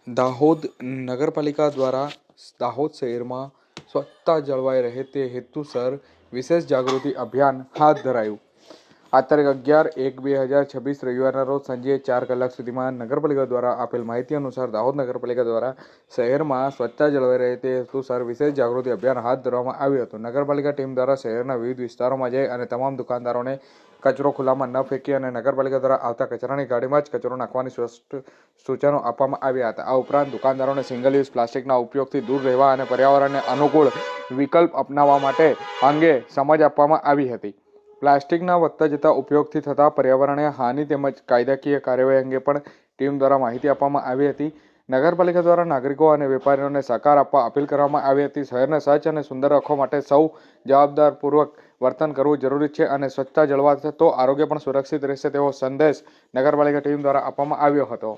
દાહોદ નગરપાલિકા દ્વારા દાહોદ શહેરમાં સ્વચ્છતા જળવાઈ રહે તે હેતુસર વિશેષ જાગૃતિ અભિયાન હાથ ધરાયું. આ તારીખ 11/1/2026 રવિવારના રોજ સાંજે 4 કલાક સુધીમાં નગરપાલિકા દ્વારા આપેલ માહિતી અનુસાર દાહોદ નગરપાલિકા દ્વારા શહેરમાં સ્વચ્છતા જળવાઈ રહે તે હેતુસર વિશેષ જાગૃતિ અભિયાન હાથ ધરવામાં આવ્યું હતું. નગરપાલિકા ટીમ દ્વારા શહેરના વિવિધ વિસ્તારોમાં જઈ અને તમામ દુકાનદારોને કચરો ખુલ્લામાં ન ફેંકી અને નગરપાલિકા દ્વારા આવતા કચરાની ગાડીમાં જ કચરો નાખવાની સ્પષ્ટ સૂચનો આપવામાં આવ્યા હતા. આ ઉપરાંત દુકાનદારોને સિંગલ યુઝ પ્લાસ્ટિકના ઉપયોગથી દૂર રહેવા અને પર્યાવરણને અનુકૂળ વિકલ્પ અપનાવવા માટે અંગે સમજ આપવામાં આવી હતી. પ્લાસ્ટિકના વધતા જતા ઉપયોગથી થતા પર્યાવરણીય હાનિ તેમજ કાયદાકીય કાર્યવાહી અંગે પણ ટીમ દ્વારા માહિતી આપવામાં આવી હતી. નગરપાલિકા દ્વારા નાગરિકો અને વેપારીઓને સહકાર આપવા અપીલ કરવામાં આવી હતી. શહેરને સ્વચ્છ અને સુંદર રાખવા માટે સૌ જવાબદારીપૂર્વક વર્તન કરવું જરૂરી છે અને સ્વચ્છતા જળવાશે તો આરોગ્ય પણ સુરક્ષિત રહેશે તેવો સંદેશ નગરપાલિકા ટીમ દ્વારા આપવામાં આવ્યો હતો.